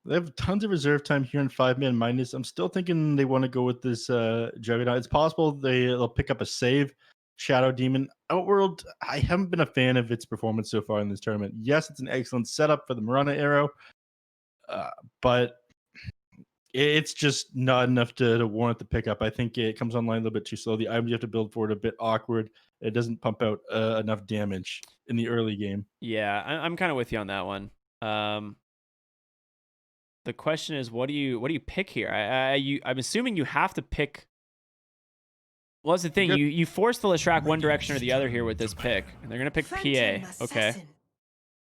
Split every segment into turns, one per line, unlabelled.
They have tons of reserve time here in 5ManMidas. I'm still thinking they want to go with this Juggernaut. It's possible they'll pick up a save. Shadow Demon. Outworld, I haven't been a fan of its performance so far in this tournament. Yes, it's an excellent setup for the Marana arrow, uh, but it's just not enough to warrant the pickup. I think it comes online a little bit too slow. The items you have to build for it are a bit awkward. It doesn't pump out enough damage in the early game.
Yeah, I'm kind of with you on that one. The question is, what do you pick here? I'm assuming you have to pick. Well, that's the thing. You force the Leshrac one direction or the other here with this pick, and they're gonna pick PA. Okay,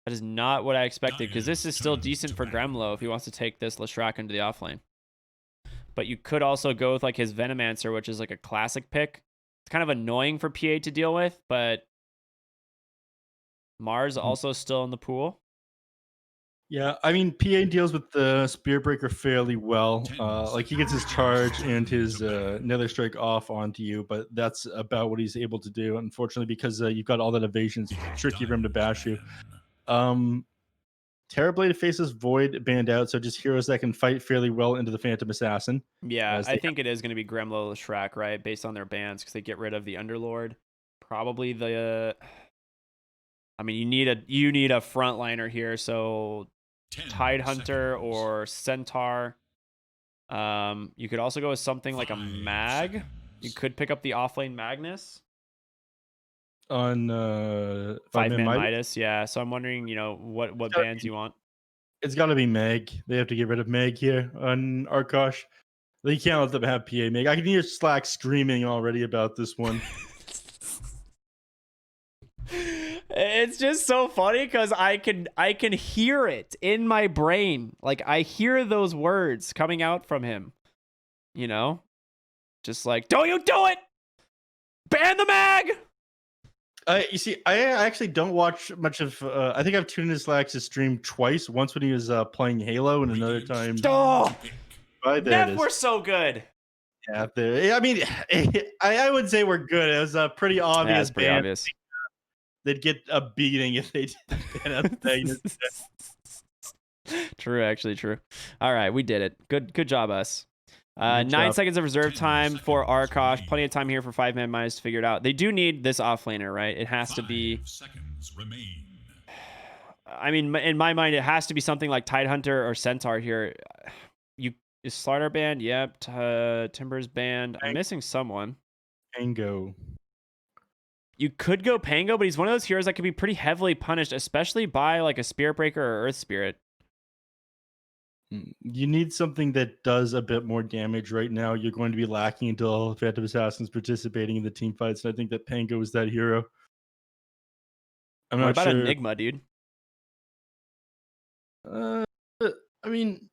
that is not what I expected because this is still decent for Gremlo if he wants to take this Leshrac into the offlane. But you could also go with like his Venomancer, which is like a classic pick. It's kind of annoying for PA to deal with, but Mars also still in the pool.
Yeah, I mean, PA deals with the Spear Breaker fairly well. Like he gets his charge and his Nether Strike off onto you, but that's about what he's able to do. Unfortunately, because you've got all that evasion, it's tricky for him to bash you. Terrorblade faces Void banned out, so just heroes that can fight fairly well into the Phantom Assassin.
Yeah, I think it is going to be Gremlo Leshrac, right? Based on their bans, because they get rid of the Underlord. Probably the. I mean, you need a frontliner here, so Tidehunter or Centaur. You could also go with something like a Mag. You could pick up the offlane Magnus
On
5ManMidas. Yeah, so I'm wondering, what bans you want.
It's got to be Meg. They have to get rid of Meg here on Arkosh. They can't let them have PA Meg. I can hear Slack screaming already about this one.
It's just so funny because I can hear it in my brain. Like I hear those words coming out from him. Just like, don't you do it! Ban the Mag!
You see, I actually don't watch much of. I think I've tuned in Slack's stream twice. Once when he was playing Halo, and another time.
Oh,
Neph
we're so good.
Yeah, there. I mean, I would say we're good. It was a pretty obvious.
Yeah, it's pretty obvious.
They'd get a beating if they did.
True, actually true. All right, we did it. Good job, us. 9 seconds of reserve time for Arkosh. Plenty of time here for 5ManMidas to figure it out. They do need this offlaner, right? It has to be. Seconds remain. I mean, in my mind, it has to be something like Tidehunter or Centaur here. Is Slaughter banned? Yep. Timber's banned. I'm missing someone.
Pango.
You could go Pango, but he's one of those heroes that could be pretty heavily punished, especially by like a Spirit Breaker or Earth Spirit.
You need something that does a bit more damage right now. You're going to be lacking until Phantom Assassin's participating in the team fights, and I think that Pango is that hero.
I'm not sure. What about Enigma, dude?
I mean,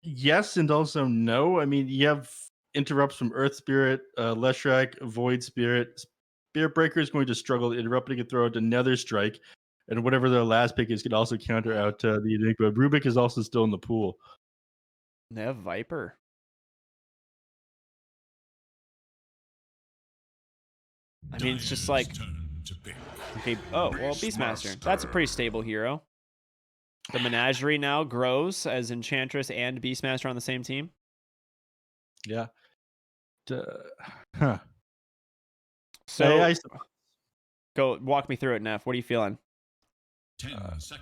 yes and also no. I mean, you have interrupts from Earth Spirit, Leshrac, Void Spirit. Spirit Breaker is going to struggle. Interrupting can throw out another strike, and whatever their last pick is could also counter out the Enigma. Rubik is also still in the pool.
They have Viper. I mean, it's just like, okay. Oh well, Beastmaster. That's a pretty stable hero. The Menagerie now grows as Enchantress and Beastmaster on the same team.
Yeah.
So, go walk me through it, Neph. What are you feeling?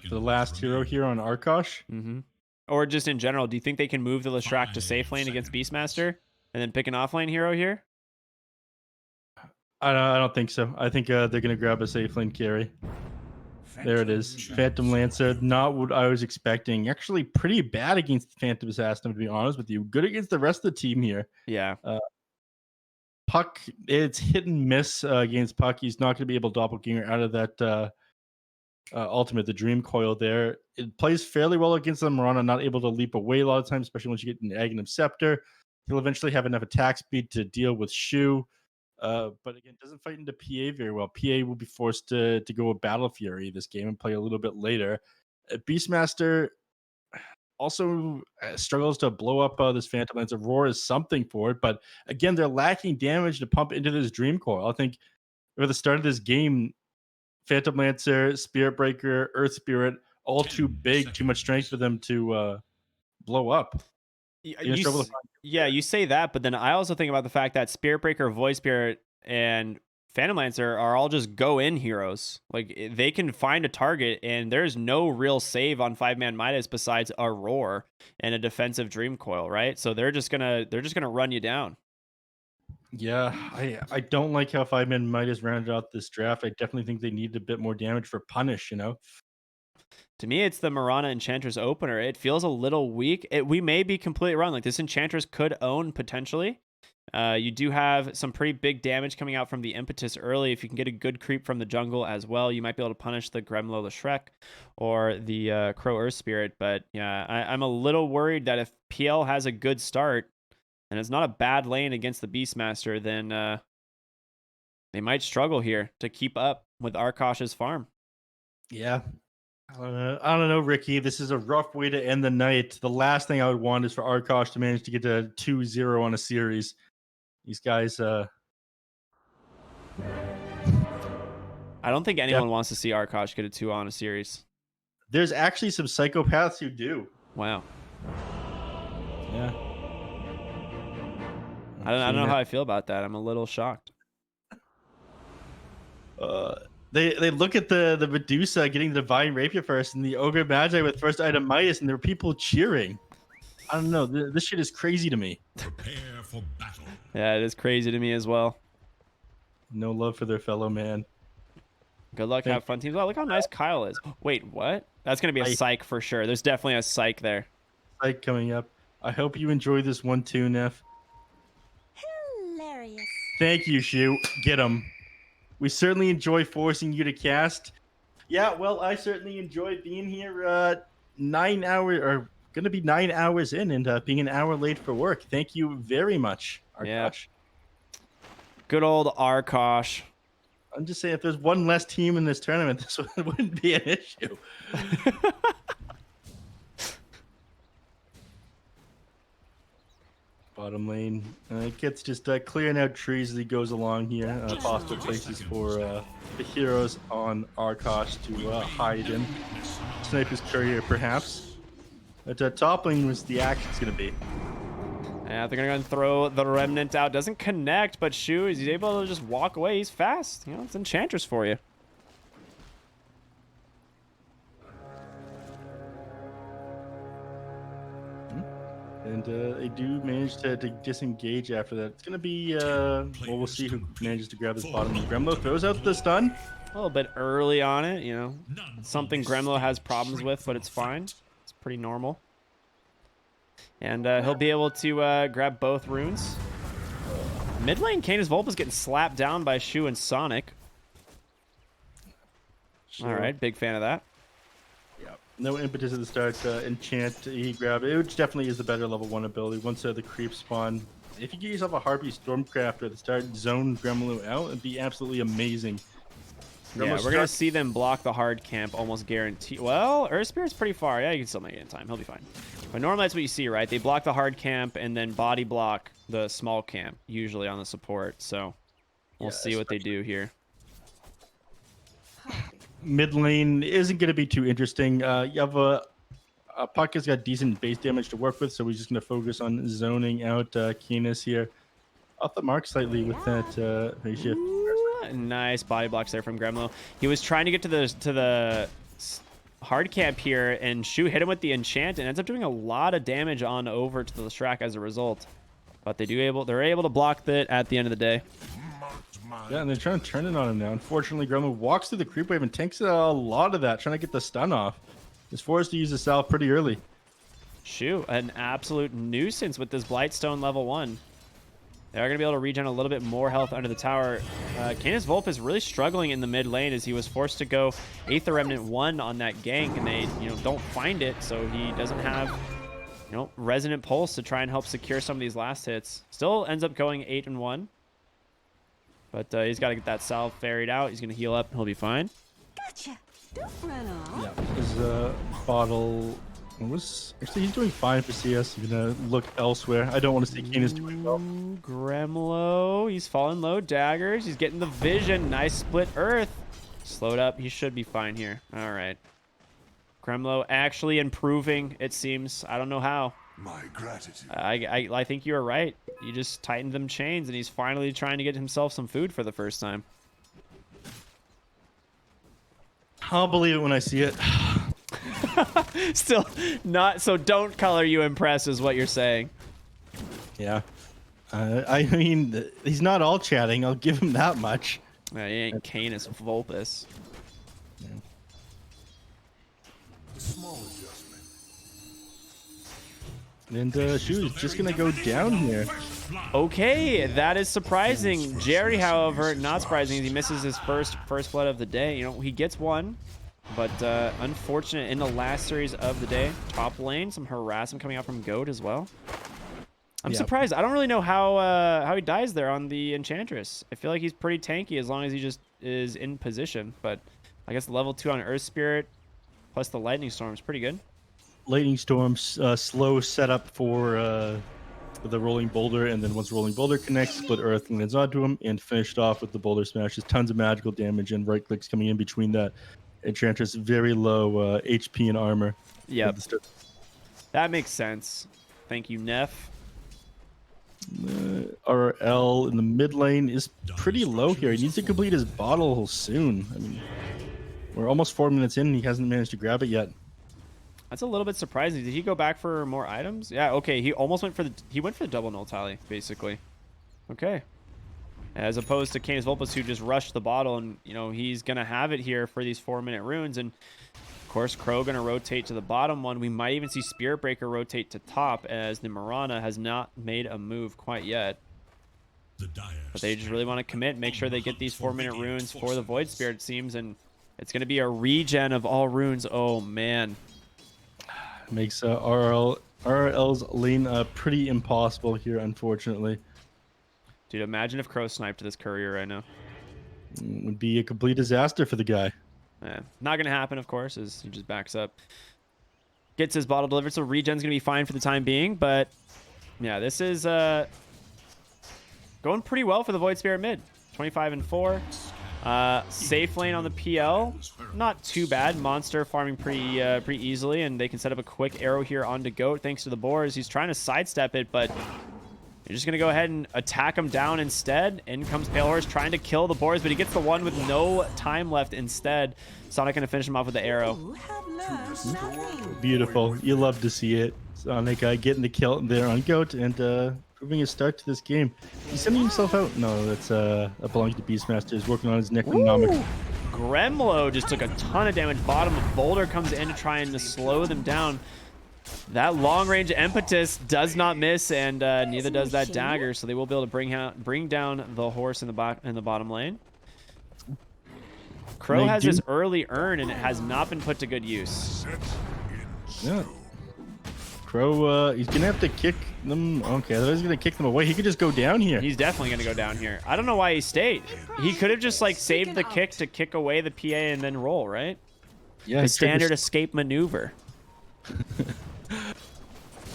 The last hero here on Arkosh?
Mm-hmm. Or just in general, do you think they can move the Leshrac to safe lane against Beastmaster and then pick an offlane hero here?
I don't think so. I think they're going to grab a safe lane carry. There it is. Phantom Lancer, not what I was expecting. Actually, pretty bad against Phantom Assassin, to be honest with you. Good against the rest of the team here.
Yeah.
Puck, it's hit and miss against Puck. He's not going to be able to doppelganger out of that ultimate, the Dream Coil there. It plays fairly well against the Marana, not able to leap away a lot of times, especially once you get an Aghanim Scepter. He'll eventually have enough attack speed to deal with Shu. But again, doesn't fight into PA very well. PA will be forced to go with Battle Fury this game and play a little bit later. Beastmaster also struggles to blow up this Phantom Lancer. Roar is something for it, but again, they're lacking damage to pump into this Dream Coil. I think at the start of this game, Phantom Lancer, Spirit Breaker, Earth Spirit, all too big, too much strength for them to blow up.
Yeah, you say that, but then I also think about the fact that Spirit Breaker, Void Spirit, and Phantom Lancer are all just go in heroes. Like they can find a target, and there's no real save on 5ManMidas besides a roar and a defensive Dream Coil, right? So they're just gonna run you down.
Yeah, I don't like how 5ManMidas rounded out this draft. I definitely think they need a bit more damage for punish.
To me, it's the Mirana Enchantress opener. It feels a little weak. We may be completely wrong. Like this Enchantress could own potentially. You do have some pretty big damage coming out from the Impetus early. If you can get a good creep from the jungle as well, you might be able to punish the Gremlo Leshrac or the Crow Earth Spirit. But yeah, I'm a little worried that if PL has a good start and it's not a bad lane against the Beastmaster, then they might struggle here to keep up with Arkosh's farm.
Yeah. I don't know, Ricky. This is a rough way to end the night. The last thing I would want is for Arkosh to manage to get to 2-0 on a series. These guys,
I don't think anyone wants to see Arkosh get a 2 on a series.
There's actually some psychopaths who do.
Wow.
Yeah.
I don't know how I feel about that. I'm a little shocked.
They look at the Medusa getting the Divine Rapier first and the Ogre Magi with first item Midas, and there are people cheering. I don't know. This shit is crazy to me.
Prepare for battle.
Yeah, it is crazy to me as well.
No love for their fellow man.
Good luck. Have fun, teams. Wow, look how nice Kyle is. Wait, what? That's going to be a psych for sure. There's definitely a psych there.
Psych coming up. I hope you enjoy this one too, Neph.
Hilarious.
Thank you, Shu. Get him. We certainly enjoy forcing you to cast. Yeah, well, I certainly enjoyed being here 9 hours, or going to be 9 hours in and being an hour late for work. Thank you very much, Arkosh.
Yeah. Good old Arkosh.
I'm just saying, if there's one less team in this tournament, this one wouldn't be an issue. Bottom lane. It gets just clearing out trees as he goes along here. Possible places for the heroes on Arkosh to hide in. Sniper's Courier, perhaps. But top lane was the action's going to be.
Yeah, they're going to go and throw the Remnant out. Doesn't connect, but Shu, is he able to just walk away? He's fast. You know, it's Enchantress for you.
And they do manage to disengage after that. It's going to be, well, we'll see who manages to grab this bottom. Gremlo throws out the stun.
A little bit early on it, you know. Something Gremlo has problems with, but it's fine. It's pretty normal. And he'll be able to grab both runes. Mid lane, Canis Volp is getting slapped down by Shu and Sonic. Sure. All right, big fan of that.
No impetus at the start. Enchant, he grabbed it, which definitely is the better level 1 ability. Once the creep spawn, if you get yourself a Harpy Stormcrafter at the start, zone Gremlo out, it'd be absolutely amazing.
Yeah, we're going to see them block the hard camp almost guaranteed. Well, Earth Spirit's pretty far. Yeah, you can still make it in time. He'll be fine. But normally that's what you see, right? They block the hard camp and then body block the small camp, usually on the support. So we'll see what they do here.
Mid lane isn't going to be too interesting. You have a Puck has got decent base damage to work with, so we're just going to focus on zoning out Canis here. Off the mark slightly with that shift.
Nice body blocks there from Gremlo. He was trying to get to the hard camp here, and Shu hit him with the enchant and ends up doing a lot of damage on over to the Leshrac as a result. But they're able to block that at the end of the day.
Yeah, and they're trying to turn it on him now. Unfortunately, Gremlo walks through the creep wave and tanks a lot of that, trying to get the stun off. He's forced to use the salve pretty early.
Shu, an absolute nuisance with this Blightstone level 1. They're going to be able to regen a little bit more health under the tower. Canis Volp is really struggling in the mid lane as he was forced to go Aether Remnant 1 on that gank, and they don't find it, so he doesn't have Resonant Pulse to try and help secure some of these last hits. Still ends up going 8-1. But he's got to get that salve ferried out. He's going to heal up and he'll be fine.
Gotcha. Don't run off.
Yeah, his bottle was actually he's doing fine for CS. He's gonna look elsewhere. I don't want to see Canis doing well.
Gremlo, he's falling low. Daggers, he's getting the vision. Nice split earth. Slowed up. He should be fine here. All right. Gremlo actually improving, it seems. I don't know how.
My gratitude.
I think you were right. You just tightened them chains, and he's finally trying to get himself some food for the first time.
I'll believe it when I see it.
Still not, so don't color you impressed is what you're saying.
Yeah. I mean, he's not all chatting. I'll give him that much.
He ain't Canis Vulpus.
Yeah.
Small adjustment.
And Shu's just going to go down here.
Okay, that is surprising. Jerry, however, not surprising. He misses his first blood of the day. You know, he gets one, but unfortunate in the last series of the day. Top lane, some harassment coming out from Goat as well. I'm surprised. I don't really know how he dies there on the Enchantress. I feel like he's pretty tanky as long as he just is in position. But I guess level 2 on Earth Spirit plus the Lightning Storm is pretty good.
Lightning Storm's slow setup for the Rolling Boulder, and then once Rolling Boulder connects, split Earth lands onto him, and finished off with the Boulder Smashes. Tons of magical damage, and right clicks coming in between that Enchantress very low HP and armor.
Yep. That makes sense. Thank you, Neph.
RL in the mid lane is pretty low here. He needs to complete his bottle soon. I mean, we're almost 4 minutes in and he hasn't managed to grab it yet.
That's a little bit surprising. Did he go back for more items? Yeah, okay. He almost went for the double null tally, basically. Okay. As opposed to Canis Vulpus, who just rushed the bottle, and you know he's gonna have it here for these 4-minute runes. And of course, Crow gonna rotate to the bottom one. We might even see Spirit Breaker rotate to top, as the Mirana has not made a move quite yet. But they just really want to commit, make sure they get these 4-minute runes for the Void Spirit, it seems, and it's gonna be a regen of all runes. Oh man.
Makes RL's lane pretty impossible here, unfortunately.
Dude, imagine if Crow sniped this courier right now.
It would be a complete disaster for the guy.
Not going to happen, of course, as he just backs up. Gets his bottle delivered, so regen's going to be fine for the time being. But, yeah, this is going pretty well for the Void Spirit mid. 25-4. Safe lane on the PL. Not too bad. Monster farming pretty easily, and they can set up a quick arrow here onto Goat thanks to the boars. He's trying to sidestep it, but you're just going to go ahead and attack him down instead. In comes Pale Horse trying to kill the boars, but he gets the one with no time left instead. Sonic going to finish him off with the arrow.
You have learned nothing.
Beautiful. You love to see it. Sonic getting the kill there on Goat and proving his start to this game. He's sending himself out. No, that's that belongs to Beastmaster. He's working on his Necronomic.
Gremlo just took a ton of damage. Bottom Boulder comes in to try and slow them down. That long-range impetus does not miss, and neither does that dagger. So they will be able to bring down the horse in the bottom lane. Crow has his early urn, and it has not been put to good use.
Yeah. Crow, he's gonna have to kick them. Okay, I thought he was gonna kick them away. He could just go down here.
He's definitely gonna go down here. I don't know why he stayed. He could have just like saved the kick to kick away the PA and then roll, right?
Yeah,
the standard escape maneuver.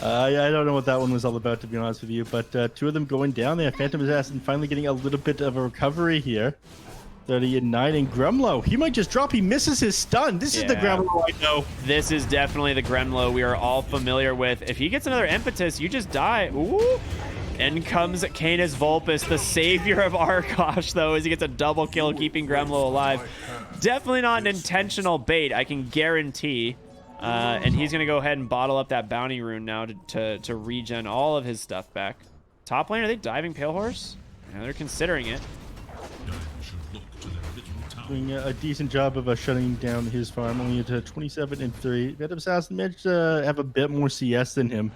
I don't know what that one was all about, to be honest with you, but two of them going down there. Phantom Assassin finally getting a little bit of a recovery here. 30-9, and Gremlo, he might just drop. He misses his stun. This is the Gremlo I know.
This is definitely the Gremlo we are all familiar with. If he gets another impetus, you just die. Ooh. In comes Canis Vulpus, the savior of Arkosh, though, as he gets a double kill, keeping Gremlo alive. Definitely not an intentional bait, I can guarantee. And he's going to go ahead and bottle up that bounty rune now to regen all of his stuff back. Top lane, are they diving Pale Horse? Yeah, they're considering it.
Doing a decent job of shutting down his farm, only at 27-3. Phantom Assassin managed to have a bit more CS than him.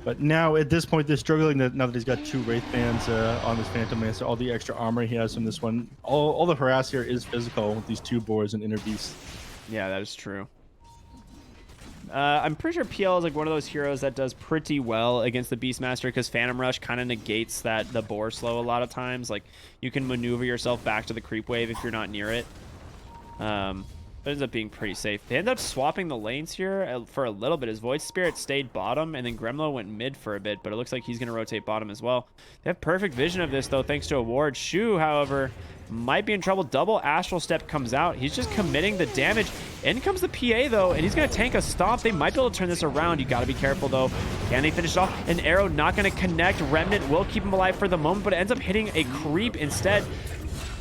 But now, at this point, they're struggling now that he's got 2 Wraith Bands on his Phantom Lancer, all the extra armor he has from this one. All the harass here is physical with these 2 boars and Inner Beast.
Yeah, that is true. I'm pretty sure PL is like one of those heroes that does pretty well against the Beastmaster because Phantom Rush kind of negates the boar slow a lot of times. Like, you can maneuver yourself back to the creep wave if you're not near it. ends up being pretty safe. They end up swapping the lanes here for a little bit. As Void Spirit stayed bottom, and then Gremlo went mid for a bit, but it looks like he's going to rotate bottom as well. They have perfect vision of this, though, thanks to a ward. Shu, however, might be in trouble. Double Astral Step comes out. He's just committing the damage. In comes the PA, though, and he's going to tank a stop. They might be able to turn this around. You got to be careful, though. Can they finish it off? An arrow not going to connect. Remnant will keep him alive for the moment, but it ends up hitting a creep instead.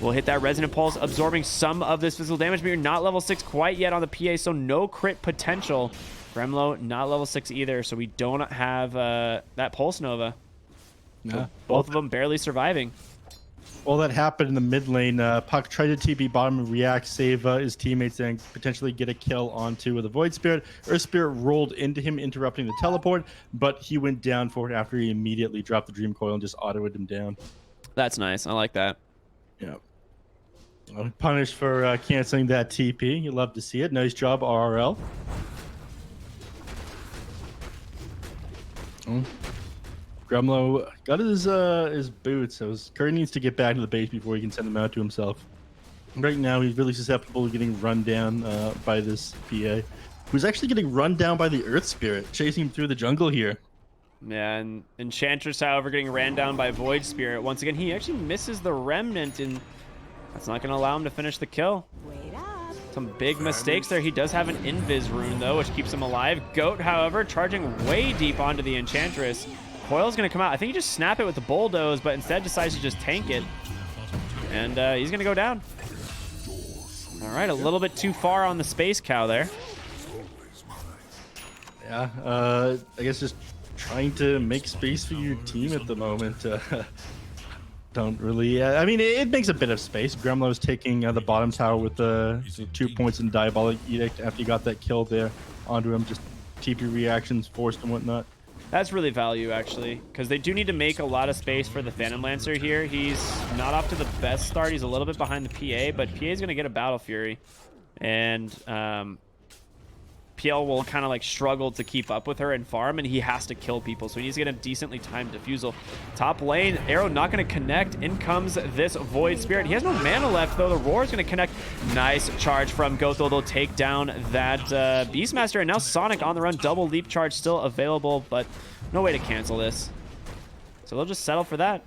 We'll hit that Resonant Pulse, absorbing some of this physical damage, but you're not level 6 quite yet on the PA, so no crit potential. Gremlo, not level 6 either, so we don't have that Pulse Nova.
Yeah.
So both of them barely surviving.
Well, that happened in the mid lane. Puck tried to TP bottom and react, save his teammates, and potentially get a kill onto the Void Spirit. Earth Spirit rolled into him, interrupting the teleport, but he went down for it after he immediately dropped the Dream Coil and just autoed him down.
That's nice. I like that.
Yeah. Punished for canceling that TP. You love to see it. Nice job, RRL. Gremlo got his boots. So Curry needs to get back to the base before he can send them out to himself. Right now, he's really susceptible to getting run down by this PA, who's actually getting run down by the Earth Spirit, chasing him through the jungle here.
Yeah, and Enchantress, however, getting ran down by Void Spirit. Once again, he actually misses the Remnant, and that's not going to allow him to finish the kill.
Wait up.
Some big mistakes there. He does have an Invis rune, though, which keeps him alive. Goat, however, charging way deep onto the Enchantress. Coil's going to come out. I think he just snap it with the Bulldoze, but instead decides to just tank it. And he's going to go down. All right, a little bit too far on the Space Cow there.
Yeah, I guess just trying to make space for your team at the moment. Don't really. I mean, it makes a bit of space. Gremlo's taking the bottom tower with the 2 points in Diabolic Edict after you got that kill there onto him. Just TP reactions forced and whatnot.
That's really value, actually, because they do need to make a lot of space for the Phantom Lancer here. He's not off to the best start. He's a little bit behind the PA, but PA is going to get a Battle Fury. And PL will kind of like struggle to keep up with her and farm, and he has to kill people, so he needs to get a decently timed defusal. Top lane, arrow not going to connect. In comes this Void Spirit. He has no mana left, though. The Roar is going to connect. Nice charge from Gothel. They'll take down that Beastmaster, and now Sonic on the run. Double leap charge still available, but no way to cancel this, so they'll just settle for that.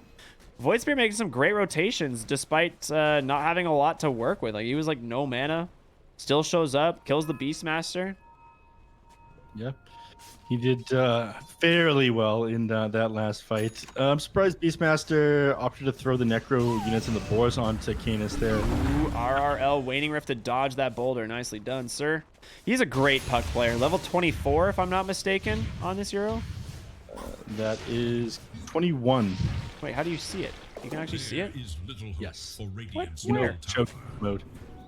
Void Spirit making some great rotations despite not having a lot to work with. Like, he was like no mana, still shows up, kills the Beastmaster.
Yeah, he did fairly well in that last fight. I'm surprised Beastmaster opted to throw the Necro units and the Boars onto Canis there.
Ooh, RRL Waning Rift to dodge that boulder. Nicely done, sir. He's a great puck player. Level 24, if I'm not mistaken, on this Euro.
That is 21.
Wait, how do you see it? You can actually see it?
Yes.
What?
You know,
Where?
choke mode.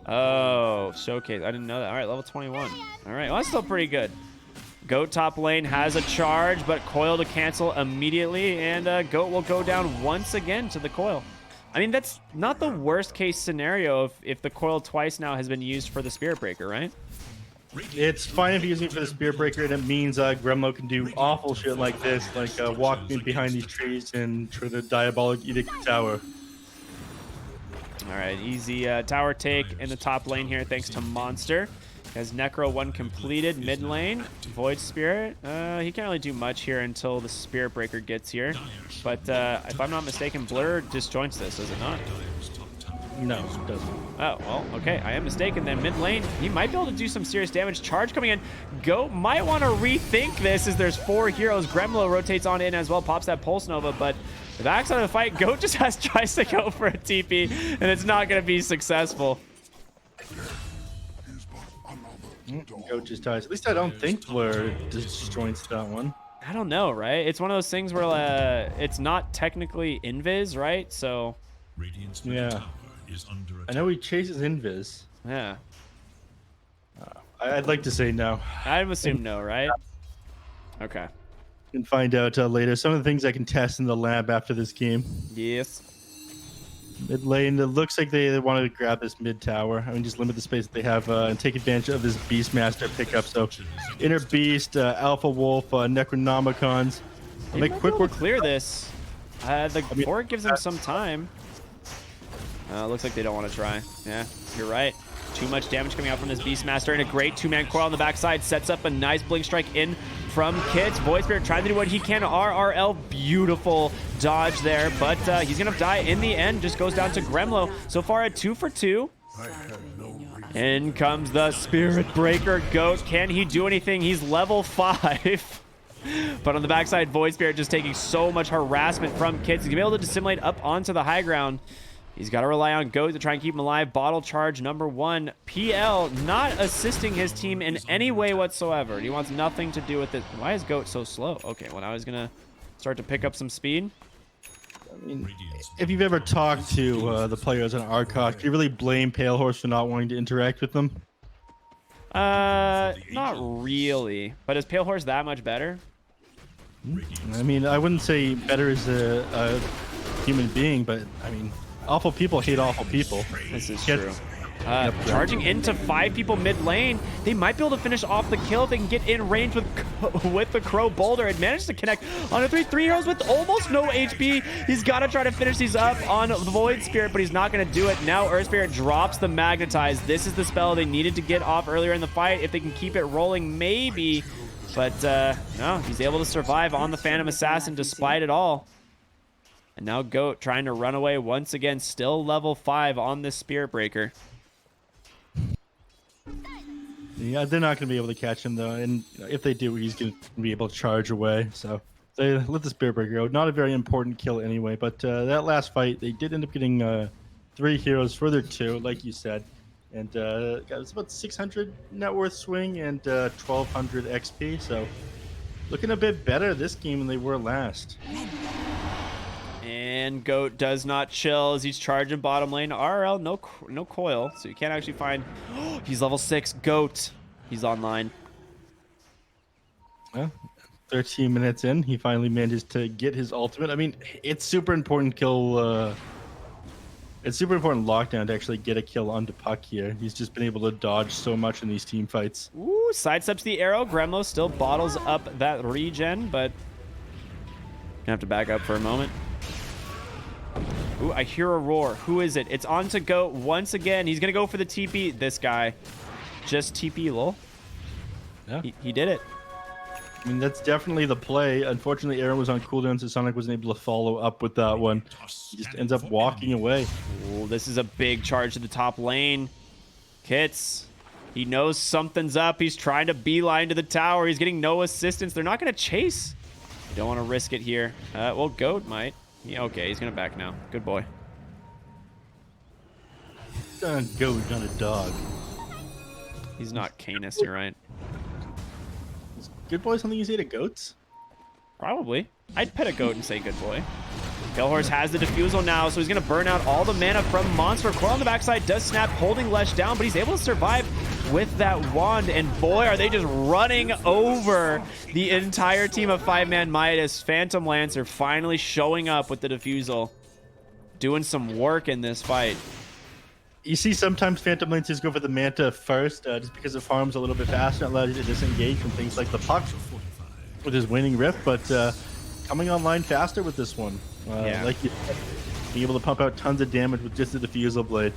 Oh, showcase. I didn't know that. All right, level 21. All right, well, that's still pretty good. Goat top lane has a charge, but coil to cancel immediately, and Goat will go down once again to the coil. I mean, that's not the worst case scenario if the coil twice now has been used for the Spirit Breaker, right?
It's fine if you're using it for the Spirit Breaker, and it means Gremlo can do awful shit like this, like walk in behind these trees and try to Diabolic Edict the tower.
All right, easy tower take in the top lane here thanks to Monster. Has Necro 1 completed mid lane. Void Spirit, he can't really do much here until the Spirit Breaker gets here. But if I'm not mistaken, Blur disjoints this, does it not?
No, it doesn't.
Oh, well, okay. I am mistaken then. Mid lane, he might be able to do some serious damage. Charge coming in. Goat might want to rethink this as there's 4 heroes. Gremlo rotates on in as well, pops that Pulse Nova, but the backside of the fight, Goat just tries to go for a TP, and it's not going to be successful.
Goat just dies. At least I don't think Blur disjoints that one.
I don't know, right? It's one of those things where it's not technically invis, right? So
Yeah. I know he chases Invis.
yeah,
I'd like to say no.
I'd assume no, right? Okay.
Can find out later. Some of the things I can test in the lab after this game.
Yes.
Mid lane, it looks like they wanted to grab this mid tower. I mean, just limit the space that they have and take advantage of this Beastmaster pickup. So, Inner Beast, Alpha Wolf, Necronomicons.
They
Make
might
quick
be able
work.
to clear this. The fort gives them some time. Looks like they don't want to try. Yeah, you're right. too much damage coming out from this Beastmaster, and a great two-man coil on the backside sets up a nice blink strike in from Kits. Void Spirit trying to do what he can. RRL, beautiful dodge there, but he's gonna die in the end. Just goes down to Gremlo. So far at 2 for 2. In comes the Spirit Breaker Goat. Can he do anything? He's level 5. But on the backside, Void Spirit just taking so much harassment from Kits. He's gonna be able to dissimulate up onto the high ground. He's got to rely on Goat to try and keep him alive. Bottle charge number 1. PL not assisting his team in any way whatsoever. He wants nothing to do with it. Why is Goat so slow? Okay, well, now he's going to start to pick up some speed.
I mean, if you've ever talked to the players on Arkosh, do you really blame Pale Horse for not wanting to interact with them?
Not really. But is Pale Horse that much better?
I mean, I wouldn't say better as a human being, but I mean, awful people hate awful people.
This is true. Charging into 5 people mid lane. They might be able to finish off the kill if they can get in range with the Crow Boulder. It managed to connect on a 3 heroes with almost no HP. He's got to try to finish these up on the Void Spirit, but he's not going to do it. Now Earth Spirit drops the Magnetize. This is the spell they needed to get off earlier in the fight. If they can keep it rolling, maybe. But no, he's able to survive on the Phantom Assassin despite it all. And now Goat trying to run away once again, still level 5 on this Spirit Breaker.
Yeah, they're not going to be able to catch him, though. And if they do, he's going to be able to charge away. So they let the Spirit Breaker go. Not a very important kill anyway, but that last fight, they did end up getting 3 heroes for their 2, like you said. And it's about 600 net worth swing and 1,200 XP. So looking a bit better this game than they were last.
And Goat does not chill as he's charging bottom lane. RL, no coil, so you can't actually find... He's level 6. Goat. He's online.
Well, 13 minutes in, he finally manages to get his ultimate. I mean, it's super important kill... it's super important lockdown to actually get a kill onto Puck here. He's just been able to dodge so much in these team fights.
Ooh, sidesteps the arrow. Gremlo still bottles up that regen, but... Gonna have to back up for a moment. Ooh, I hear a roar. Who is it? It's on to Goat once again. He's going to go for the TP. This guy. Just TP, lol.
Yeah.
He did it.
I mean, that's definitely the play. Unfortunately, Aaron was on cooldown, so Sonic wasn't able to follow up with that one. He just ends up walking away.
Ooh, this is a big charge to the top lane. Kits. He knows something's up. He's trying to beeline to the tower. He's getting no assistance. They're not going to chase. You don't want to risk it here. Well, Goat might. Yeah, okay, he's gonna back now. Good boy.
Go, not a dog.
He's not Canis, you're right.
Is good boy something you say to goats?
Probably. I'd pet a goat and say good boy. Pale Horse has the defusal now, so he's gonna burn out all the mana from Monster. Coil on the backside does snap, holding Lesh down, but he's able to survive with that wand, and boy, are they just running over the entire team of 5ManMidas. Phantom Lancer finally showing up with the defusal, doing some work in this fight.
You see sometimes Phantom Lancers go for the Manta first, just because it farms a little bit faster and allows you to disengage from things like the Puck with his Waning Rift, but coming online faster with this one.
Yeah.
Like you said, being able to pump out tons of damage with just the defusal blade.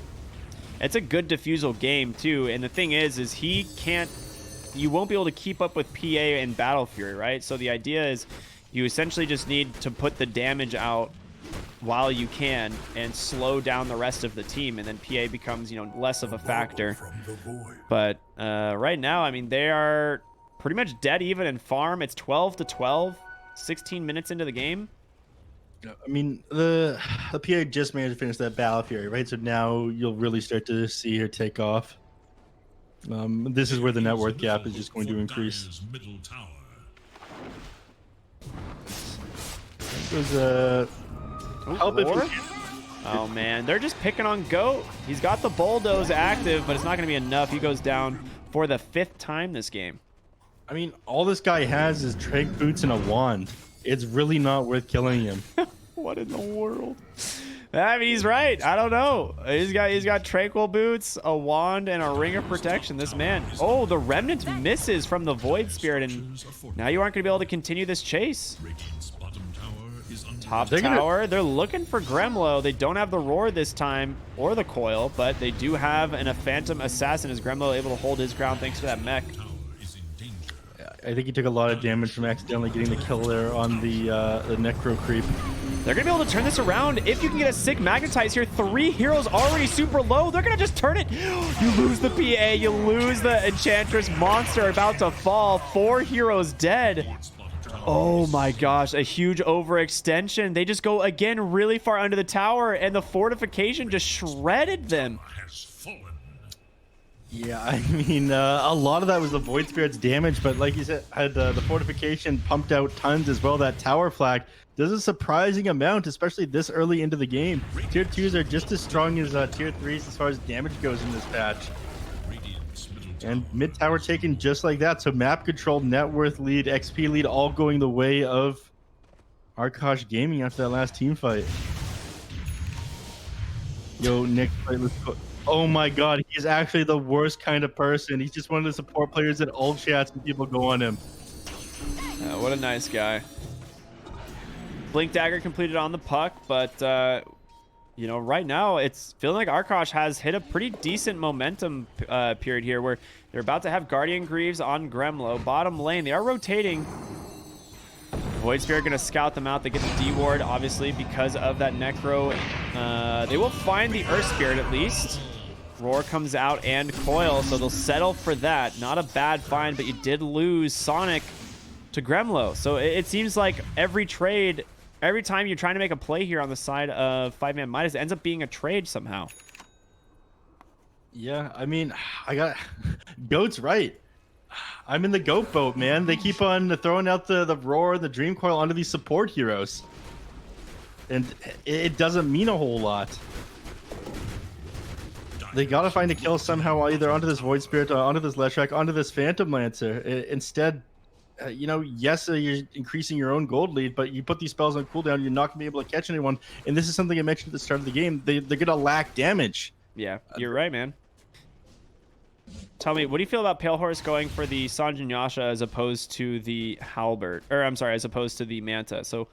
It's a good defusal game too, and the thing is you won't be able to keep up with PA and Battle Fury, right? So the idea is you essentially just need to put the damage out while you can and slow down the rest of the team, and then PA becomes, you know, less of a factor. But right now, I mean, they are pretty much dead even in farm. It's 12-12, 16 minutes into the game.
I mean, the PA just managed to finish that Battle Fury, right? So now you'll really start to see her take off. This is where the net worth gap is just going to increase. There's help if you...
Oh man, they're just picking on Goat. He's got the bulldoze active, but it's not going to be enough. He goes down for the 5th time this game.
I mean, all this guy has is Trank Boots and a wand. It's really not worth killing him.
What in the world? I mean, he's right. I don't know. He's got Tranquil Boots, a wand, and a Ring of Protection. This man. Oh, the Remnant misses from the Void Spirit, and now you aren't going to be able to continue this chase. Top
They're gonna-
tower. They're looking for Gremlo. They don't have the roar this time or the coil, but they do have a phantom assassin. Is Gremlo able to hold his ground thanks to that mech?
I think he took a lot of damage from accidentally getting the kill there on the necro creep.
They're gonna be able to turn this around if you can get a sick magnetize here. 3 heroes already super low. They're gonna just turn it. You lose the PA, you lose the enchantress. Monster about to fall. 4 heroes dead. Oh my gosh, a huge overextension. They just go again really far under the tower, and the fortification just shredded them.
Yeah, I mean, a lot of that was the Void Spirit's damage, but like you said, had the fortification pumped out tons as well. That tower flag does a surprising amount, especially this early into the game. Tier 2s are just as strong as Tier 3s as far as damage goes in this patch. And mid tower taken just like that. So map control, net worth lead, XP lead, all going the way of Arkosh Gaming after that last team fight. Yo, Nick, let's go. Oh my god, he's actually the worst kind of person. He's just one of the support players that all chats and people go on him.
What a nice guy. Blink Dagger completed on the puck, but you know, right now it's feeling like Arkosh has hit a pretty decent momentum period here where they're about to have Guardian Greaves on Gremlo. Bottom lane, they are rotating. Void Spirit gonna scout them out. They get the D ward, obviously, because of that Necro. They will find the Earth Spirit at least. Roar comes out and Coil, so they'll settle for that. Not a bad find, but you did lose Sonic to Gremlo. So it seems like every trade, every time you're trying to make a play here on the side of 5ManMidas, it ends up being a trade somehow.
Yeah, I mean, Goat's right. I'm in the Goat boat, man. They keep on throwing out the Roar, the Dream Coil onto these support heroes. And it doesn't mean a whole lot. They gotta find a kill somehow, either onto this Void Spirit, onto this Leshrac, onto this Phantom Lancer. Instead, you know, yes, you're increasing your own gold lead, but you put these spells on cooldown, you're not gonna be able to catch anyone. And this is something I mentioned at the start of the game. They're gonna lack damage.
Yeah, you're right, man. Tell me, what do you feel about Pale Horse going for the Sanjin Yasha as opposed to the Halberd? Or, I'm sorry, as opposed to the Manta. So,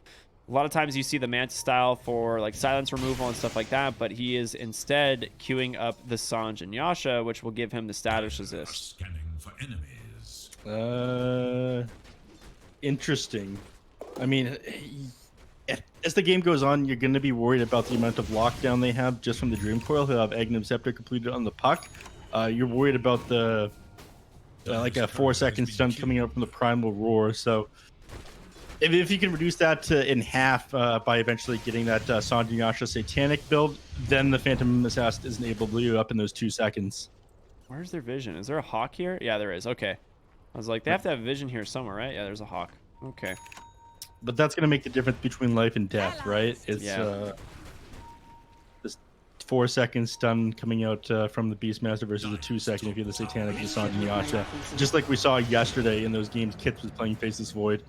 a lot of times you see the Manta style for, like, silence removal and stuff like that, but he is instead queuing up the Sanjin Yasha, which will give him the status resist.
Scanning for enemies.
Interesting. I mean, as the game goes on, you're going to be worried about the amount of lockdown they have just from the Dream Coil. He'll have Aghanim Scepter completed on the puck. You're worried about the like a 4-second stun coming out from the Primal Roar. So if you can reduce that in half by eventually getting that Sanjin Yasha Satanic build, then the Phantom Assassin isn't able to blow you up in those 2 seconds.
Where's their vision? Is there a hawk here? Yeah, there is. Okay. I was like, they have to have vision here somewhere, right? Yeah, there's a hawk. Okay.
But that's going to make the difference between life and death, right? It's this 4-second stun coming out from the Beastmaster versus a 2-second if you have the Satanic and Sanjin Yasha. Just like we saw yesterday in those games, Kits was playing Faceless Void.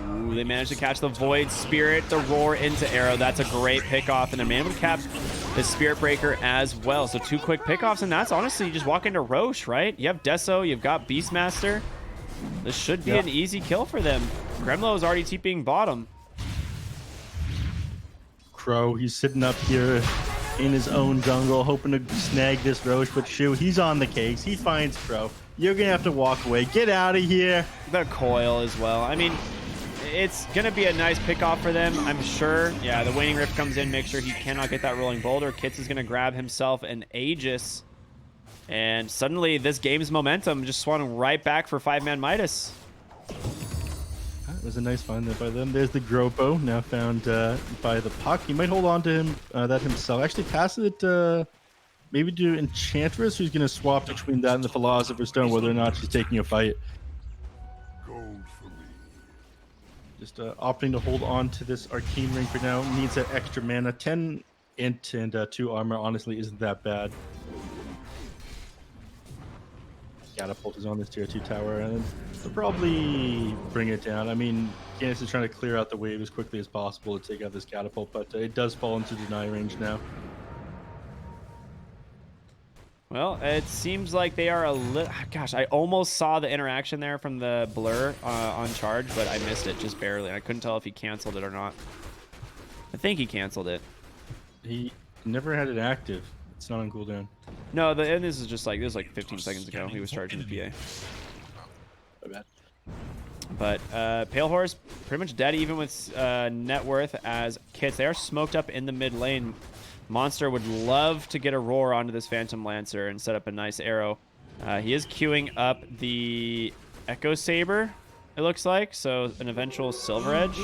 Ooh, they managed to catch the Void Spirit, the Roar into Arrow. That's a great pickoff, and they're able to cap the Spirit Breaker as well. So 2 quick pickoffs, and that's honestly, you just walk into Roche, right? You have Deso, you've got Beastmaster. This should be an easy kill for them. Gremlo is already TPing bottom.
Crow, he's sitting up here in his own jungle, hoping to snag this Roche, but Shu, he's on the case. He finds Crow. You're going to have to walk away. Get out of here.
The Coil as well. I mean, it's going to be a nice pickoff for them, I'm sure. Yeah, the Waning Rift comes in, make sure he cannot get that Rolling Boulder. Kits is going to grab himself an Aegis. And suddenly, this game's momentum just swung right back for 5ManMidas.
That was a nice find there by them. There's the Gropo, now found by the puck. He might hold on to him that himself. Actually, pass it maybe to Enchantress, who's going to swap between that and the Philosopher's Stone, whether or not she's taking a fight.
Gold for me.
Just opting to hold on to this Arcane Ring for now. Needs that extra mana. 10 int and 2 armor honestly isn't that bad. Catapult is on this tier 2 tower, and they'll probably bring it down. I mean, Ganis is trying to clear out the wave as quickly as possible to take out this catapult, but it does fall into deny range now.
Well, it seems like they are a little... Gosh, I almost saw the interaction there from the blur on charge, but I missed it just barely. I couldn't tell if he canceled it or not. I think he canceled it.
He never had it active. It's not on cooldown.
No, and this is just like, this was like 15 seconds ago. He was charging the PA.
My bad.
But Pale Horse pretty much dead even with net worth as Kits. They are smoked up in the mid lane. Monster would love to get a roar onto this Phantom Lancer and set up a nice arrow. He is queuing up the Echo Saber, it looks like. So an eventual Silver Edge.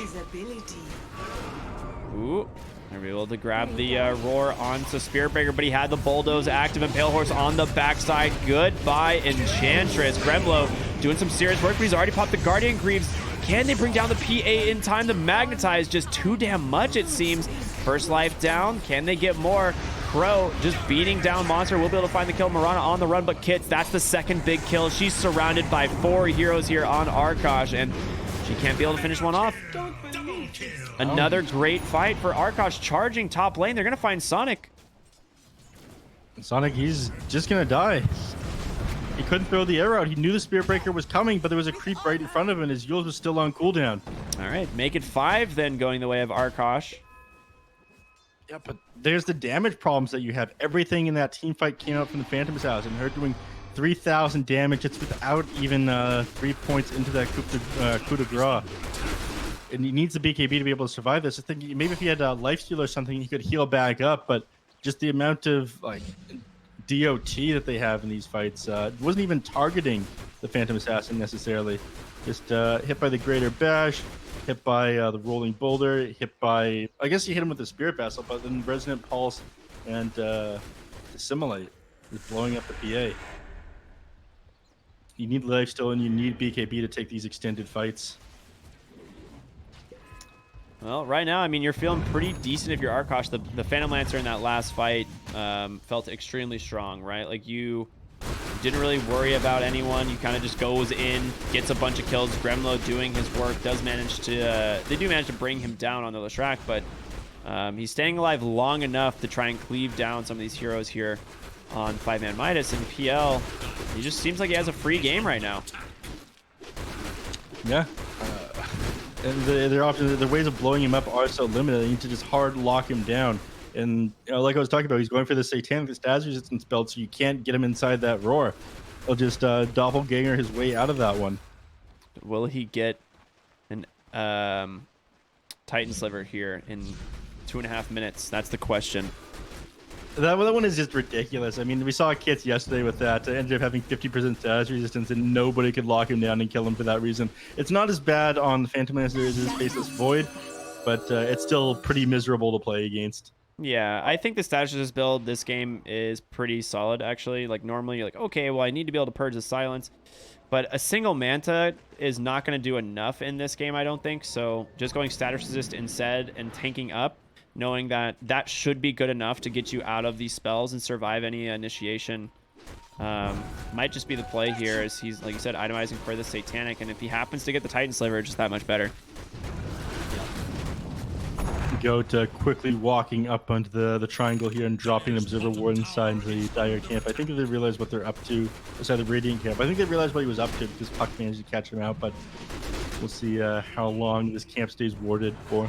Ooh. They're able to grab the roar onto Spirit Breaker, but he had the bulldoze active and Pale Horse on the backside. Goodbye, Enchantress. Gremlo doing some serious work, but he's already popped the Guardian Greaves. Can they bring down the PA in time? The Magnetize just too damn much, it seems. First life down. Can they get more? Crow just beating down Monster. Will be able to find the kill. Mirana on the run, but Kits, that's the second big kill. She's surrounded by 4 heroes here on Arkosh, and she can't be able to finish one off. Another great fight for Arkosh charging top lane. They're going to find Sonic.
Sonic, he's just going to die. He couldn't throw the arrow out. He knew the Spirit Breaker was coming, but there was a creep right in front of him, and his Eul's was still on cooldown.
All right, make it 5 then, going the way of Arkosh.
Yeah, but there's the damage problems that you have. Everything in that team fight came out from the Phantom's house, and her doing 3,000 damage. It's without even 3 points into that coup de grace. And he needs the BKB to be able to survive this. I think maybe if he had a lifesteal or something, he could heal back up. But just the amount of like DOT that they have in these fights wasn't even targeting the Phantom Assassin necessarily. Just hit by the Greater Bash, hit by the Rolling Boulder, hit by, I guess you hit him with the Spirit Vessel, but then Resonant Pulse and Assimilate is blowing up the PA. You need lifesteal and you need BKB to take these extended fights.
Well, right now, I mean, you're feeling pretty decent if you're Arkosh. The Phantom Lancer in that last fight felt extremely strong, right? Like, you didn't really worry about anyone. You kind of just goes in, gets a bunch of kills. Gremlo doing his work, does manage to... they do manage to bring him down on the Leshrac, but he's staying alive long enough to try and cleave down some of these heroes here on 5ManMidas. And PL, he just seems like he has a free game right now.
Yeah. And their options, the ways of blowing him up are so limited. They need to just hard lock him down. And you know, like I was talking about, he's going for the Satanic Status Resistance belt, so you can't get him inside that roar. He'll just doppelganger his way out of that one.
Will he get an Titan Sliver here in 2.5 minutes? That's the question.
That one is just ridiculous. I mean, we saw Kits yesterday with that. Ended up having 50% status resistance, and nobody could lock him down and kill him for that reason. It's not as bad on the Phantom Lancer as his Faceless Void, but it's still pretty miserable to play against.
Yeah, I think the status resist build this game is pretty solid, actually. Like, normally you're like, okay, well, I need to be able to purge the silence. But a single Manta is not going to do enough in this game, I don't think. So just going status resist instead and tanking up, knowing that that should be good enough to get you out of these spells and survive any initiation, might just be the play here, as he's, like you said, itemizing for the Satanic, and if he happens to get the Titan Sliver, just that much better.
Goat quickly walking up onto the triangle here and dropping an Observer Ward inside the Dire camp. I think they realized what they're up to inside the Radiant camp. I think they realized what he was up to because Puck managed to catch him out, but we'll see how long this camp stays warded for.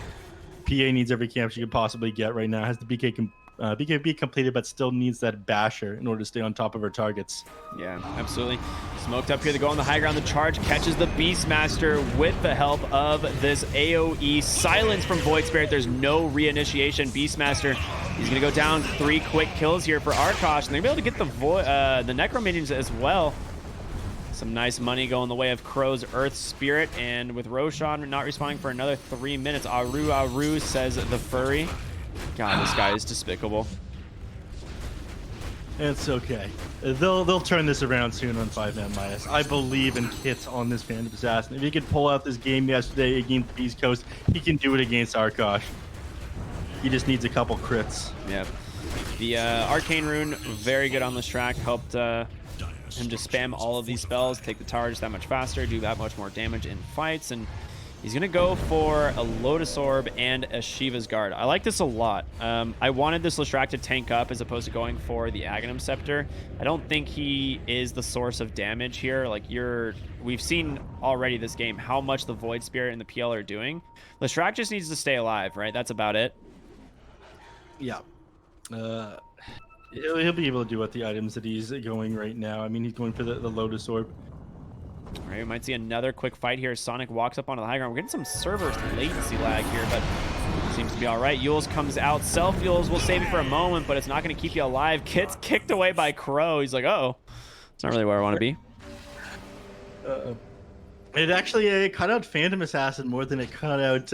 PA needs every camp she could possibly get right now. Has the BKB completed, but still needs that basher in order to stay on top of her targets.
Yeah, absolutely. Smoked up here. They go on the high ground. The charge catches the Beastmaster with the help of this AoE. Silence from Void Spirit. There's no reinitiation. Beastmaster, he's going to go down. 3 quick kills here for Arkosh, and they're able to get the Necrominions as well. Some nice money going the way of Crow's Earth Spirit, and with Roshan not responding for another 3 minutes. Aru, says the furry. God, this guy is despicable.
It's okay. They'll turn this around soon on 5ManMidas. I believe in Kits on this Phantom Assassin. If he could pull out this game yesterday against Beast Coast, he can do it against Arkosh. He just needs a couple crits.
Yeah. The Arcane Rune, very good on this track. Helped him to spam all of these spells, take the charge that much faster, do that much more damage in fights, and he's going to go for a Lotus Orb and a Shiva's Guard. I like this a lot. I wanted this Leshrac to tank up as opposed to going for the Aghanim Scepter. I don't think he is the source of damage here. Like, we've seen already this game how much the Void Spirit and the PL are doing. Leshrac just needs to stay alive, right? That's about it.
Yeah. He'll be able to do what the items that he's going right now. I mean, he's going for the Lotus Orb.
All right, we might see another quick fight here. Sonic walks up onto the high ground. We're getting some server latency lag here, but seems to be all right. Yules comes out. Self Yules will save you for a moment, but it's not going to keep you alive. Kit's kicked away by Crow. He's like, oh, it's not really where I want to be.
It actually cut out Phantom Assassin more than it cut out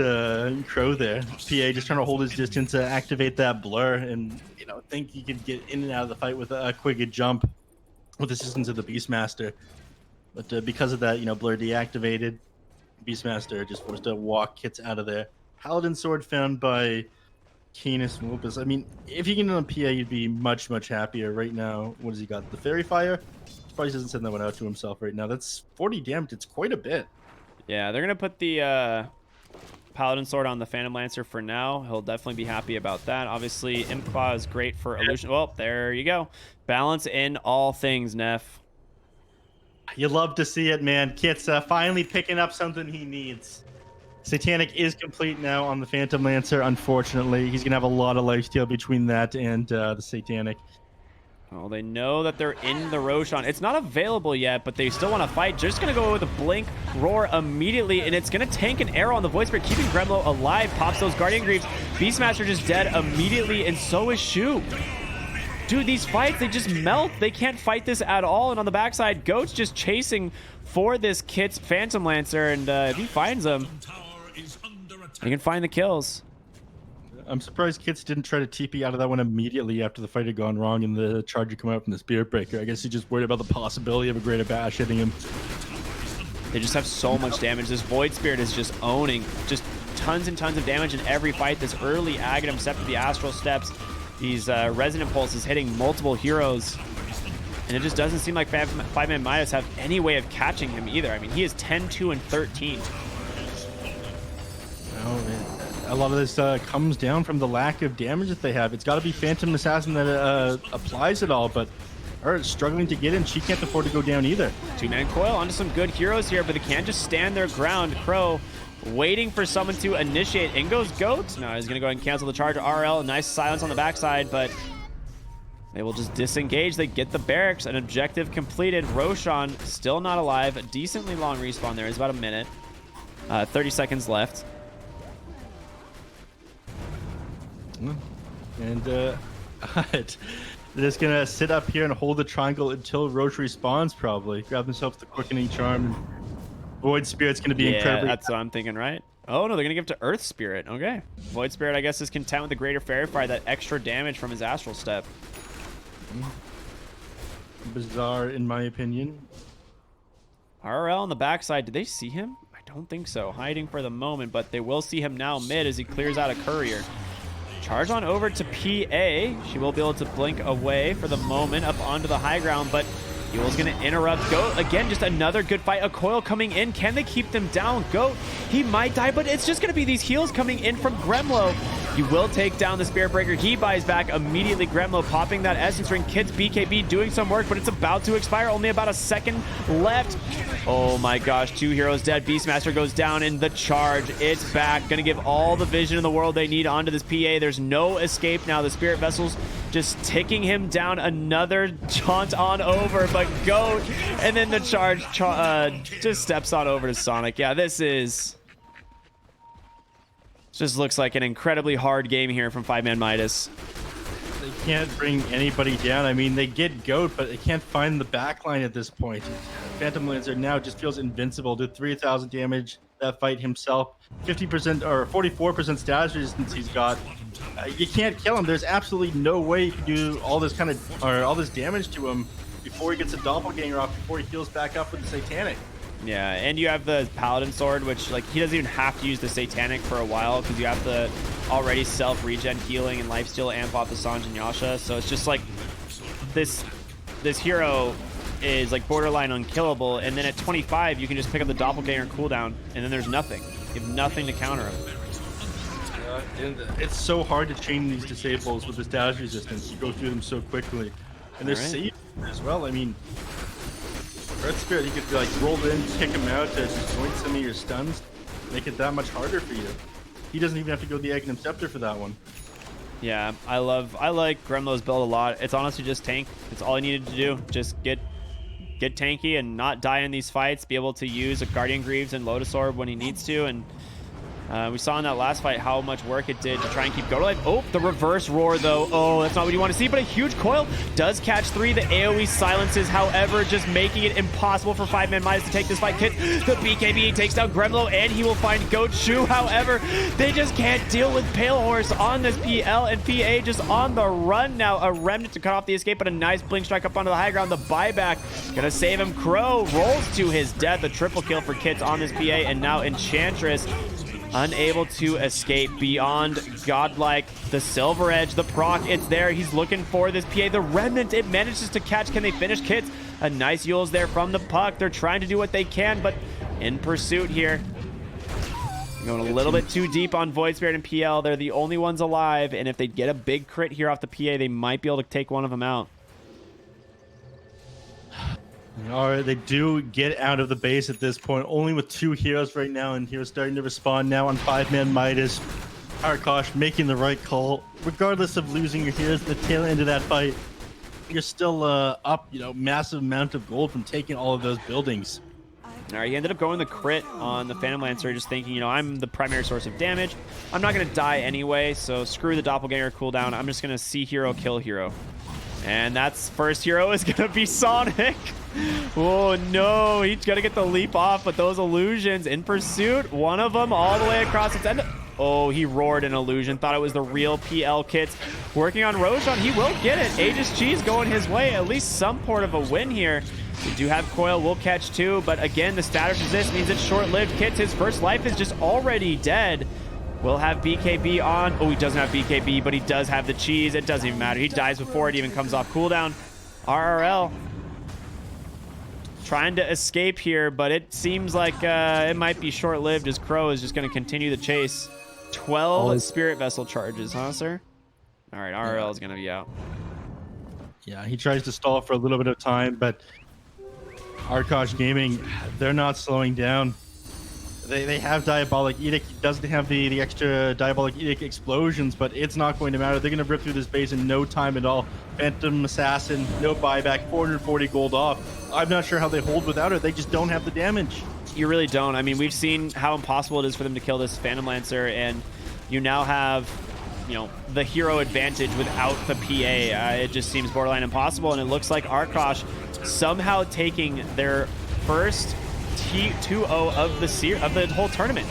Crow there. PA just trying to hold his distance, activate that blur, and think he could get in and out of the fight with a quick jump with assistance of the Beastmaster. But because of that, blur deactivated, Beastmaster just forced to walk Kits out of there. Paladin Sword found by Canis and Lupus. I mean, if you get on PA, you'd be much, much happier. Right now, what has he got? The Fairy Fire? He probably doesn't send that one out to himself right now. That's 40 damage. It's quite a bit.
Yeah, they're going to put the Paladin Sword on the Phantom Lancer for now. He'll definitely be happy about that. Obviously, Imp Claw is great for illusion. Well, there you go. Balance in all things, Neph.
You love to see it, man. Kit's finally picking up something he needs. Satanic is complete now on the Phantom Lancer, unfortunately. He's going to have a lot of lifesteal between that and the Satanic.
Well, they know that they're in the Roshan. It's not available yet, but they still want to fight. Just going to go with a Blink Roar immediately, and it's going to tank an arrow on the Void Spirit, keeping Gremlo alive. Pops those Guardian Greaves. Beastmaster just dead immediately, and so is Shu. Dude, these fights, they just melt. They can't fight this at all. And on the backside, Goat's just chasing for this Kit's Phantom Lancer, and if he finds him, he can find the kills.
I'm surprised Kits didn't try to TP out of that one immediately after the fight had gone wrong and the charge had come out from the Spirit Breaker. I guess he just worried about the possibility of a Greater Bash hitting him.
They just have so much damage. This Void Spirit is just owning just tons and tons of damage in every fight. This early Aghanim, Scepter of the Astral Steps, these Resonant Pulses hitting multiple heroes. And it just doesn't seem like 5ManMidas have any way of catching him either. I mean, he is 10, 2, and 13.
Oh, man. A lot of this comes down from the lack of damage that they have. It's got to be Phantom Assassin that applies it all, but her struggling to get in. She can't afford to go down either.
Two-man coil onto some good heroes here, but they can't just stand their ground. Crow waiting for someone to initiate. In goes Goat. No, he's going to go ahead and cancel the charge. RL, nice silence on the backside, but they will just disengage. They get the barracks. An objective completed. Roshan still not alive. A decently long respawn there. It's about a minute. 30 seconds left.
And they're just going to sit up here and hold the triangle until Roche respawns, probably. Grab himself the Quickening Charm. Void Spirit's going to be incredibly...
that's what I'm thinking, right? Oh, no, they're going to give it to Earth Spirit. Okay. Void Spirit, I guess, is content with the Greater Fairy Fire, that extra damage from his Astral Step.
Bizarre, in my opinion.
RL on the backside. Did they see him? I don't think so. Hiding for the moment, but they will see him now mid as he clears out a courier. Charge on over to PA. She will be able to blink away for the moment up onto the high ground, but Yule's going to interrupt. Goat, again, just another good fight. A coil coming in. Can they keep them down? Goat, he might die, but it's just going to be these heals coming in from Gremlo. He will take down the Spirit Breaker. He buys back immediately. Gremlo popping that Essence Ring. Kit's BKB doing some work, but it's about to expire. Only about a second left. Oh my gosh, 2 heroes dead. Beastmaster goes down in the charge. It's back. Gonna give all the vision in the world they need onto this PA. There's no escape now. The Spirit Vessel's just ticking him down. Another jaunt on over, but Goat. And then the charge just steps on over to Sonic. Yeah, this is... just looks like an incredibly hard game here from 5ManMidas.
They can't bring anybody down. I mean, they get Goat, but they can't find the backline at this point. Phantom Lancer now just feels invincible. Did 3,000 damage that fight himself. 50% or 44% status resistance he's got. You can't kill him. There's absolutely no way you can do all this all this damage to him before he gets a doppelganger off, before he heals back up with the Satanic.
Yeah, and you have the Paladin Sword, which, like, he doesn't even have to use the Satanic for a while because you have the already self-regen healing and lifesteal amp off the Sanj and Yasha. So it's just like this hero is like borderline unkillable, and then at 25 you can just pick up the doppelganger cooldown, and then there's nothing. You have nothing to counter him.
And it's so hard to chain these disables with the status resistance. You go through them so quickly, and they're safe as well. I mean, Earth Spirit, you could like roll in, kick him out to disjoint some of your stuns, make it that much harder for you. He doesn't even have to go the Aghanim Scepter for that one.
Yeah, I like Gremlo's build a lot. It's honestly just tank. It's all he needed to do. Just get tanky and not die in these fights. Be able to use a Guardian Greaves and Lotus Orb when he needs to. And we saw in that last fight how much work it did to try and keep Go to life. Oh, the reverse roar though. Oh, that's not what you want to see, but a huge coil does catch 3. The AoE silences, however, just making it impossible for 5ManMidas to take this fight. Kit, the BKB takes down Gremlo, and he will find Goat Shoe. However, they just can't deal with Pale Horse on this PL, and PA just on the run now. A Remnant to cut off the escape, but a nice blink strike up onto the high ground. The buyback gonna save him. Crow rolls to his death. A triple kill for Kits on this PA, and now Enchantress unable to escape beyond godlike. The Silver Edge, the proc, it's there. He's looking for this PA. The Remnant, it manages to catch. Can they finish Kits? A nice Yules there from the puck. They're trying to do what they can, but in pursuit here. Going a little bit too deep on Void Spirit and PL. They're the only ones alive, and if they get a big crit here off the PA, they might be able to take one of them out.
All right, they do get out of the base at this point, only with 2 heroes right now, and heroes starting to respond now on 5ManMidas. Arkosh making the right call. Regardless of losing your heroes at the tail end of that fight, you're still up, massive amount of gold from taking all of those buildings.
All right, he ended up going the crit on the Phantom Lancer, just thinking, I'm the primary source of damage. I'm not going to die anyway, so screw the Doppelganger cooldown. I'm just going to see hero, kill hero. And that's first hero is going to be Sonic. Oh, no. He's going to get the leap off, but those illusions in pursuit. One of them all the way across its end. Oh, he roared an illusion. Thought it was the real PL Kits. Working on Roshan. He will get it. Aegis Cheese going his way. At least some port of a win here. We do have Coil. We'll catch 2. But again, the status resist means it's short-lived. Kits, his first life is just already dead. We'll have BKB on. Oh, he doesn't have BKB, but he does have the cheese. It doesn't even matter. He dies before it even comes off cooldown. RRL trying to escape here, but it seems like it might be short-lived as Crow is just going to continue the chase. 12 Spirit Vessel charges, huh, sir? All right, RRL is going to be out.
Yeah, he tries to stall for a little bit of time, but Arkosh Gaming, they're not slowing down. They have Diabolic Edict. He doesn't have the extra Diabolic Edict explosions, but it's not going to matter. They're going to rip through this base in no time at all. Phantom Assassin, no buyback, 440 gold off. I'm not sure how they hold without it. They just don't have the damage.
You really don't. I mean, we've seen how impossible it is for them to kill this Phantom Lancer, and you now have, the hero advantage without the PA. It just seems borderline impossible, and it looks like Arkosh somehow taking their first T2-0 of the whole tournament.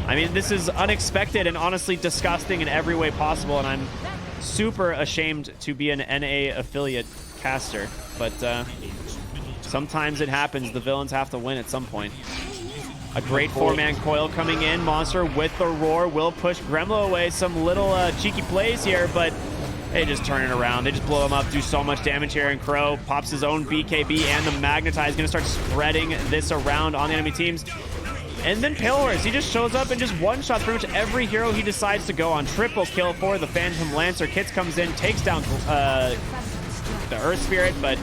I mean, this is unexpected and honestly disgusting in every way possible, and I'm super ashamed to be an NA affiliate caster, but sometimes it happens. The villains have to win at some point. A great 4-man coil coming in. Monster with the roar will push Gremlo away. Some little cheeky plays here, but they just turn it around. They just blow him up, do so much damage here, and Crow pops his own BKB, and the Magnetize going to start spreading this around on the enemy teams. And then Pale Horse, he just shows up and just one-shots pretty much every hero he decides to go on. Triple kill for the Phantom Lancer. Kits comes in, takes down the Earth Spirit, but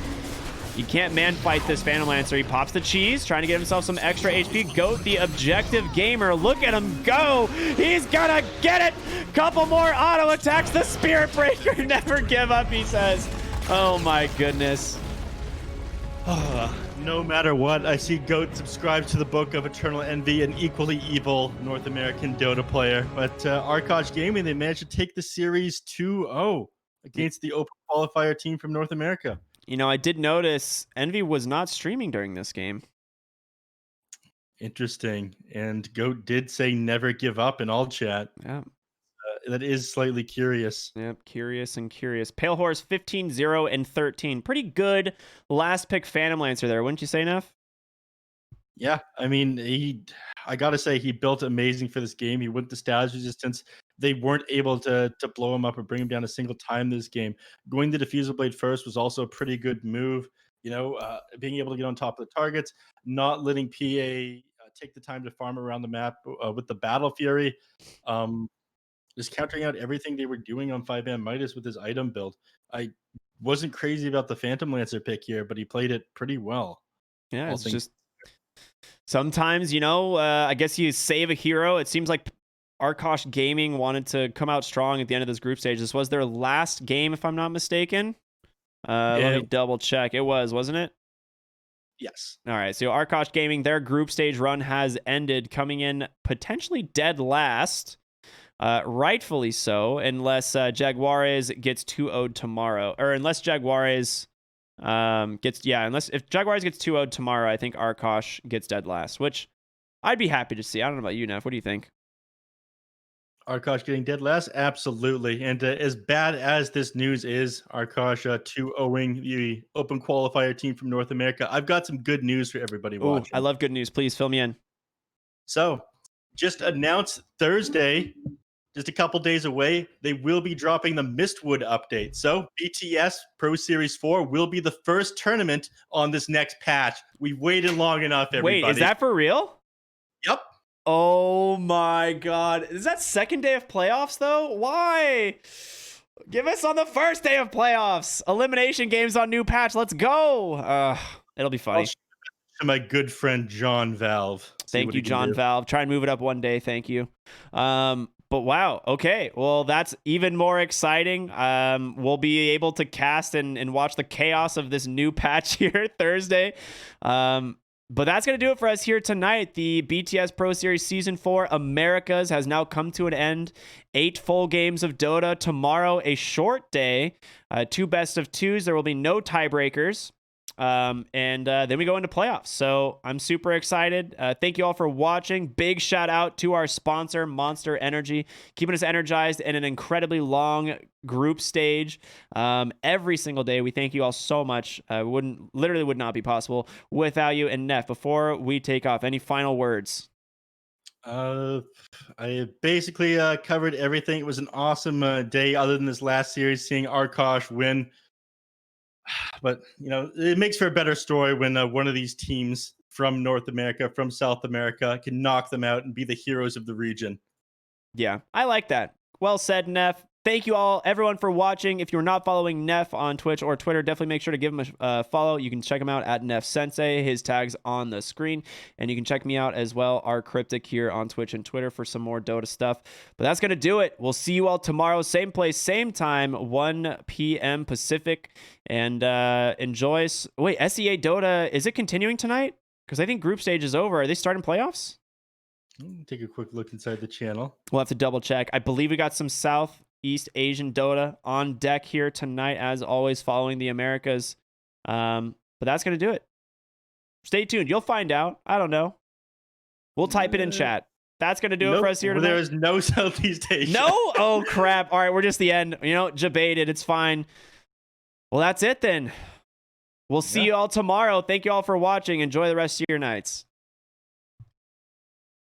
you can't man-fight this Phantom Lancer. He pops the cheese, trying to get himself some extra HP. Goat, the objective gamer. Look at him go. He's gonna get it. Couple more auto attacks. The Spirit Breaker. Never give up, he says. Oh, my goodness.
No matter what, I see Goat subscribe to the Book of Eternal Envy, an equally evil North American Dota player. But Arkosh Gaming, they managed to take the series 2-0 against the Open Qualifier team from North America.
I did notice Envy was not streaming during this game.
Interesting. And Goat did say never give up in all chat.
Yeah.
That is slightly curious.
Yep, curious and curious. Pale Horse 15-0 and 13. Pretty good last pick Phantom Lancer there, wouldn't you say, Neph?
Yeah, I mean, I gotta say he built amazing for this game. He went to status resistance. They weren't able to blow him up or bring him down a single time this game. Going the Diffusal Blade first was also a pretty good move. Being able to get on top of the targets, not letting PA take the time to farm around the map with the Battle Fury. Just countering out everything they were doing on 5ManMidas with his item build. I wasn't crazy about the Phantom Lancer pick here, but he played it pretty well.
Yeah, it's just sometimes, I guess you save a hero. It seems like Arkosh Gaming wanted to come out strong at the end of this group stage. This was their last game, if I'm not mistaken. Let me double check. It was, wasn't it?
Yes.
All right. So Arkosh Gaming, their group stage run has ended, coming in potentially dead last. Rightfully so, unless Jaguares gets 2-0'd tomorrow. Or unless Jaguares if Jaguares gets 2-0'd tomorrow, I think Arkosh gets dead last, which I'd be happy to see. I don't know about you, Neph. What do you think?
Arkosh getting dead last? Absolutely. And as bad as this news is, Arkosh 2-0ing the open qualifier team from North America, I've got some good news for everybody
Ooh,
watching.
I love good news. Please fill me in.
So, just announced Thursday, just a couple days away, they will be dropping the Mistwood update. So, BTS Pro Series 4 will be the first tournament on this next patch. We've waited long enough, everybody.
Wait, is that for real?
Yep.
Oh my God. Is that second day of playoffs though? Why? Give us on the first day of playoffs. Elimination games on new patch. Let's go. It'll be funny.
To my good friend John Valve.
Thank you, John Valve. Try and move it up one day. Thank you. But wow. Okay. Well, that's even more exciting. We'll be able to cast and watch the chaos of this new patch here Thursday. But that's going to do it for us here tonight. The BTS Pro Series Season 4 Americas has now come to an end. 8 full games of Dota. Tomorrow, a short day. 2 best of 2s. There will be no tiebreakers. And then we go into playoffs. So I'm super excited. Thank you all for watching. Big shout out to our sponsor, Monster Energy, keeping us energized in an incredibly long group stage every single day. We thank you all so much. Literally would not be possible without you. And Neph, before we take off, any final words?
I basically covered everything. It was an awesome day other than this last series, seeing Arkosh win. But, it makes for a better story when one of these teams from North America, from South America, can knock them out and be the heroes of the region.
Yeah, I like that. Well said, Neph. Thank you all, everyone, for watching. If you're not following Neph on Twitch or Twitter, definitely make sure to give him a follow. You can check him out at Neph Sensei. His tag's on the screen. And you can check me out as well, rkryptic, here on Twitch and Twitter for some more Dota stuff. But that's going to do it. We'll see you all tomorrow. Same place, same time, 1 p.m. Pacific. And enjoy. Wait, SEA Dota, is it continuing tonight? Because I think group stage is over. Are they starting playoffs?
Take a quick look inside the channel.
We'll have to double check. I believe we got some Southeast Asian Dota on deck here tonight, as always, following the Americas. But that's going to do it. Stay tuned. You'll find out. I don't know. We'll type it in chat. That's going to do it for us here tonight.
There is no Southeast Asia.
No? Oh, crap. All right, we're just the end. Debated. It's fine. Well, that's it then. We'll see you all tomorrow. Thank you all for watching. Enjoy the rest of your nights.